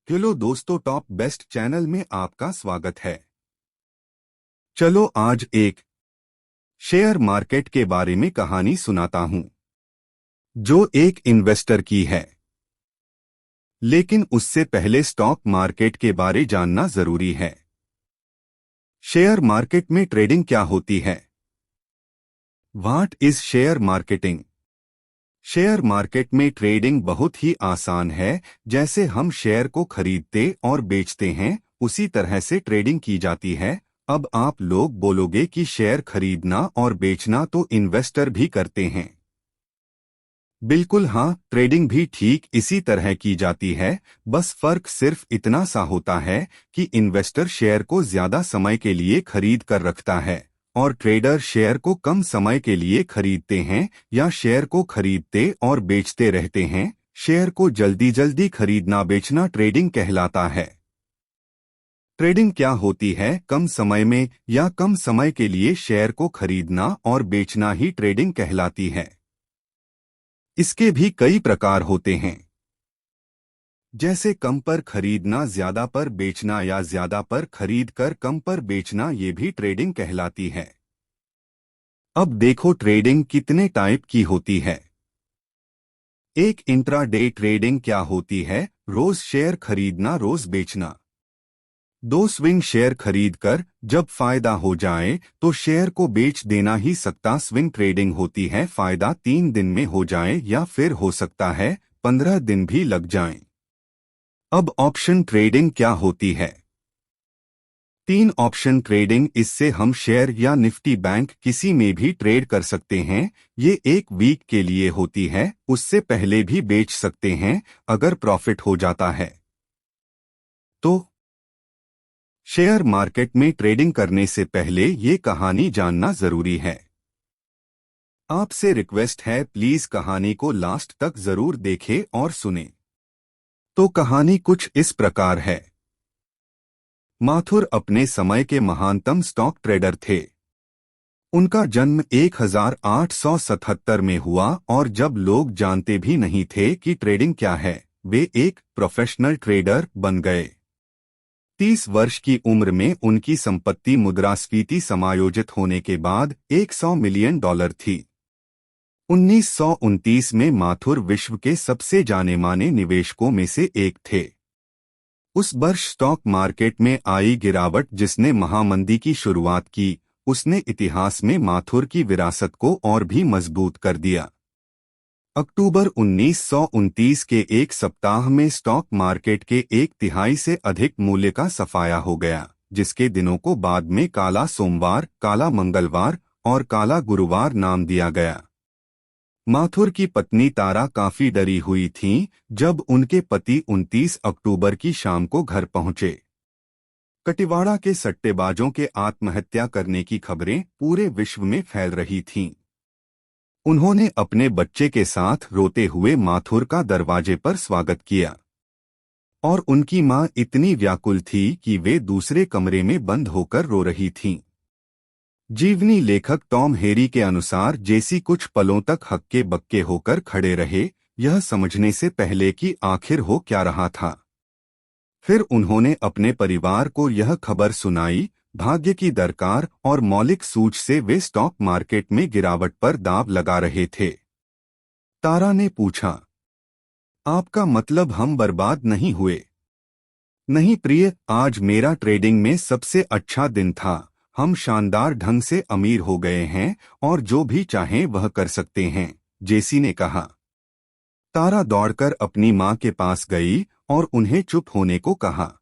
Hello दोस्तों, top best channel में आपका स्वागत है। चलो आज एक शेयर मार्केट के बारे में कहानी सुनाता हूं जो एक इन्वेस्टर की है। लेकिन उससे पहले स्टॉक मार्केट के बारे जानना जरूरी है। शेयर मार्केट में ट्रेडिंग क्या होती है? What is share marketing? Share market में ट्रेडिंग बहुत ही आसान है। जैसे हम शेयर को खरीदते और बेचते हैं, उसी तरह से ट्रेडिंग की जाती है। अब आप लोग बोलोगे कि शेयर खरीदना और बेचना तो इन्वेस्टर भी करते हैं। बिल्कुल हाँ, ट्रेडिंग भी ठीक इसी तरह की जाती है। बस फर्क सिर्फ इतना सा होता है कि इन्वेस्टर शेयर को ज्यादा समय के लिए खरीद कर रखता है और ट्रेडर शेयर को कम समय के लिए खरीदते हैं या शेयर को खरीदते और बेचते रहते हैं। शेयर को जल्दी जल्दी खरीदना बेचना ट्रेडिंग कहलाता है। ट्रेडिंग क्या होती है? कम समय में या कम समय के लिए शेयर को खरीदना और बेचना ही ट्रेडिंग कहलाती है। इसके भी कई प्रकार होते हैं, जैसे कम पर खरीदना, ज्यादा पर बेचना या ज्यादा पर खरीद कर कम पर बेचना, ये भी ट्रेडिंग कहलाती है। अब देखो ट्रेडिंग कितने टाइप की होती है। एक इंट्राडे ट्रेडिंग क्या होती है? रोज शेयर खरीदना, रोज बेचना। दो स्विंग शेयर खरीदकर जब फायदा हो जाए तो शेयर को बेच देना ही सकता स्विंग ट्रेडिंग होती है। फायदा 3 दिन में हो जाए या फिर हो सकता है 15 दिन भी लग जाएं। अब ऑप्शन ट्रेडिंग क्या होती है? 3 ऑप्शन ट्रेडिंग, इससे हम शेयर या निफ्टी बैंक किसी में भी ट्रेड कर सकते हैं। ये 1 वीक के लिए होती है, उससे पहले भी बेच सकते हैं अगर प्रॉफिट हो जाता है तो। शेयर मार्केट में ट्रेडिंग करने से पहले ये कहानी जानना जरूरी है। आपसे रिक्वेस्ट है, प्लीज कहानी को लास्ट तक जरूर देखें और सुने। तो कहानी कुछ इस प्रकार है। माथुर अपने समय के महानतम स्टॉक ट्रेडर थे। उनका जन्म 1877 में हुआ और जब लोग जानते भी नहीं थे कि ट्रेडिंग क्या है, वे एक प्रोफेशनल ट्रेडर बन गए। 30 वर्ष की उम्र में उनकी संपत्ति मुद्रास्फीति समायोजित होने के बाद $100 मिलियन थी। 1929 में माथुर विश्व के सबसे जाने माने निवेशकों में से एक थे। उस वर्ष स्टॉक मार्केट में आई गिरावट जिसने महामंदी की शुरुआत की, उसने इतिहास में माथुर की विरासत को और भी मजबूत कर दिया। अक्टूबर 1929 के एक सप्ताह में स्टॉक मार्केट के 1/3 से अधिक मूल्य का सफाया हो गया, जिसके दिनों को बाद में काला सोमवार, काला मंगलवार और काला गुरुवार नाम दिया गया। माथुर की पत्नी तारा काफी डरी हुई थीं जब उनके पति 29 अक्टूबर की शाम को घर पहुंचे। कटिवाड़ा के सट्टेबाजों के आत्महत्या करने की खबरें पूरे विश्व में फैल रही थीं। उन्होंने अपने बच्चे के साथ रोते हुए माथुर का दरवाजे पर स्वागत किया और उनकी मां इतनी व्याकुल थी कि वे दूसरे कमरे में बंद होकर रो रही थीं। जीवनी लेखक टॉम हेरी के अनुसार जेसी कुछ पलों तक हक्के बक्के होकर खड़े रहे, यह समझने से पहले कि आखिर हो क्या रहा था। फिर उन्होंने अपने परिवार को यह खबर सुनाई। भाग्य की दरकार और मौलिक सूझ से वे स्टॉक मार्केट में गिरावट पर दांव लगा रहे थे। तारा ने पूछा, आपका मतलब हम बर्बाद नहीं हुए? नहीं प्रिय, आज मेरा ट्रेडिंग में सबसे अच्छा दिन था। हम शानदार ढंग से अमीर हो गए हैं और जो भी चाहें वह कर सकते हैं, जेसी ने कहा। तारा दौड़कर अपनी मां के पास गई और उन्हें चुप होने को कहा।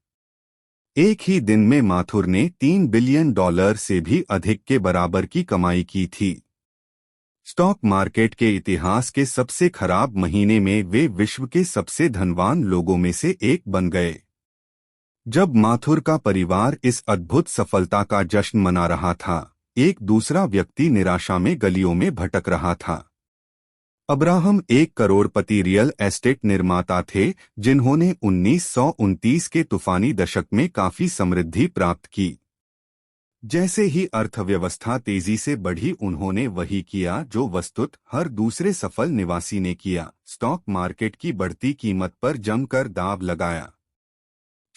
एक ही दिन में माथुर ने $3 बिलियन से भी अधिक के बराबर की कमाई की थी। स्टॉक मार्केट के इतिहास के सबसे खराब महीने में वे विश्व के सबसे धनवान लोगों में से एक बन गए। जब माथुर का परिवार इस अद्भुत सफलता का जश्न मना रहा था, एक दूसरा व्यक्ति निराशा में गलियों में भटक रहा था। अब्राहम एक करोड़पति रियल एस्टेट निर्माता थे जिन्होंने 1929 के तूफानी दशक में काफी समृद्धि प्राप्त की। जैसे ही अर्थव्यवस्था तेजी से बढ़ी, उन्होंने वही किया जो वस्तुतः हर दूसरे सफल निवासी ने किया, स्टॉक मार्केट की बढ़ती कीमत पर जमकर दांव लगाया।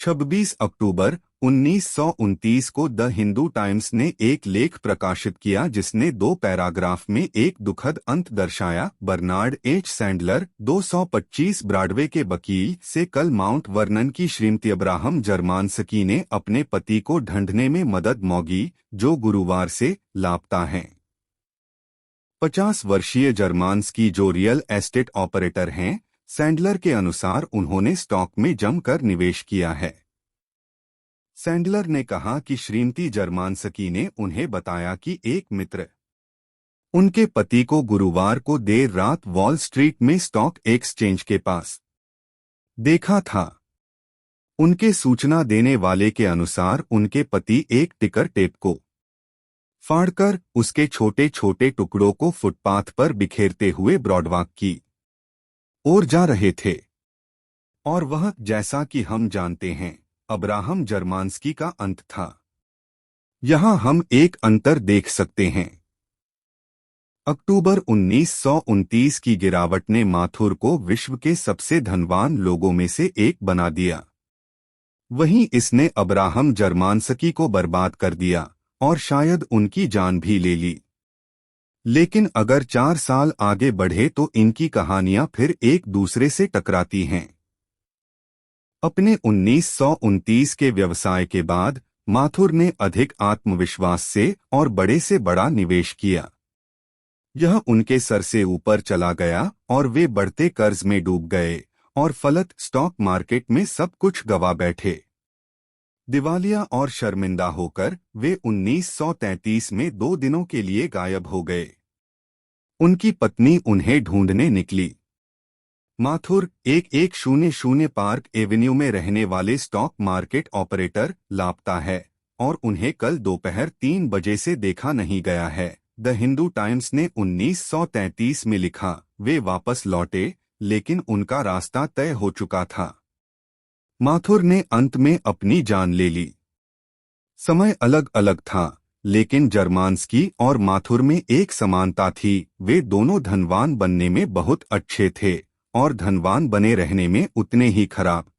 26 अक्टूबर 1929 को द हिंदू टाइम्स ने एक लेख प्रकाशित किया जिसने 2 पैराग्राफ में एक दुखद अंत दर्शाया। बर्नार्ड एच सैंडलर 225 ब्रॉडवे के वकील से कल माउंट वर्नन की श्रीमती अब्राहम जर्मानस्की ने अपने पति को ढूंढने में मदद मांगी, जो गुरुवार से लापता हैं। 50 वर्षीय जर्मानस्की जो रियल एस्टेट ऑपरेटर हैं, सैंडलर के अनुसार उन्होंने स्टॉक में जमकर निवेश किया है। सैंडलर ने कहा कि श्रीमती जर्मानस्की ने उन्हें बताया कि एक मित्र उनके पति को गुरुवार को देर रात वॉल स्ट्रीट में स्टॉक एक्सचेंज के पास देखा था। उनके सूचना देने वाले के अनुसार उनके पति एक टिकर टेप को फाड़कर उसके छोटे छोटे टुकड़ों को फुटपाथ पर बिखेरते हुए ब्रॉडवॉक की ओर जा रहे थे, और वह, जैसा कि हम जानते हैं, अब्राहम जर्मानस्की का अंत था। यहां हम एक अंतर देख सकते हैं। अक्टूबर 1929 की गिरावट ने माथुर को विश्व के सबसे धनवान लोगों में से एक बना दिया। वहीं इसने अब्राहम जर्मानस्की को बर्बाद कर दिया और शायद उनकी जान भी ले ली। लेकिन अगर 4 साल आगे बढ़े तो इनकी कहानियां फिर एक दूसरे से टकराती हैं। अपने 1929 के व्यवसाय के बाद माथुर ने अधिक आत्मविश्वास से और बड़े से बड़ा निवेश किया। यह उनके सर से ऊपर चला गया और वे बढ़ते कर्ज में डूब गए और फलत स्टॉक मार्केट में सब कुछ गवा बैठे। दिवालिया और शर्मिंदा होकर वे 1933 में 2 दिनों के लिए गायब हो गए। उनकी पत्नी उन्हें ढूंढने निकली। माथुर 1100 पार्क एवेन्यू में रहने वाले स्टॉक मार्केट ऑपरेटर लापता है और उन्हें कल दोपहर 3 बजे से देखा नहीं गया है। द हिंदू टाइम्स ने 1933 में लिखा, वे वापस लौटे लेकिन उनका रास्ता तय हो चुका था। माथुर ने अंत में अपनी जान ले ली। समय अलग अलग था, लेकिन जर्मानस्की और माथुर में एक समानता थी, वे दोनों धनवान बनने में बहुत अच्छे थे और धनवान बने रहने में उतने ही खराब।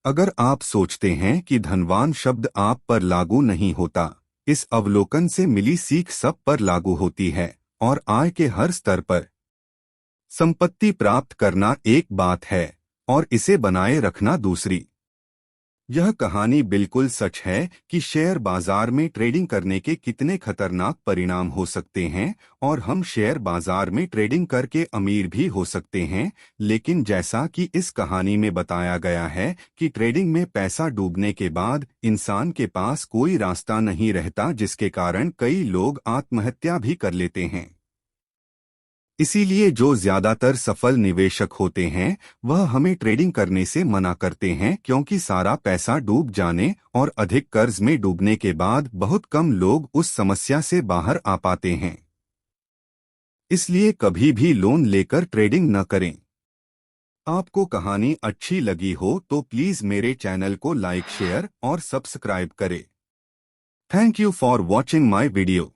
अगर आप सोचते हैं कि धनवान शब्द आप पर लागू नहीं होता, इस अवलोकन से मिली सीख सब पर लागू होती है और आय के हर स्तर पर। संपत्ति प्राप्त करना एक बात है और इसे बनाए रखना दूसरी। यह कहानी बिल्कुल सच है कि शेयर बाजार में ट्रेडिंग करने के कितने खतरनाक परिणाम हो सकते हैं और हम शेयर बाजार में ट्रेडिंग करके अमीर भी हो सकते हैं, लेकिन जैसा कि इस कहानी में बताया गया है कि ट्रेडिंग में पैसा डूबने के बाद इंसान के पास कोई रास्ता नहीं रहता, जिसके कारण कई लोग आत्महत्या भी कर लेते हैं। इसीलिए जो ज्यादातर सफल निवेशक होते हैं वह हमें ट्रेडिंग करने से मना करते हैं, क्योंकि सारा पैसा डूब जाने और अधिक कर्ज में डूबने के बाद बहुत कम लोग उस समस्या से बाहर आ पाते हैं। इसलिए कभी भी लोन लेकर ट्रेडिंग न करें। आपको कहानी अच्छी लगी हो तो प्लीज मेरे चैनल को लाइक, शेयर और सब्सक्राइब करें। Thank you for watching my video.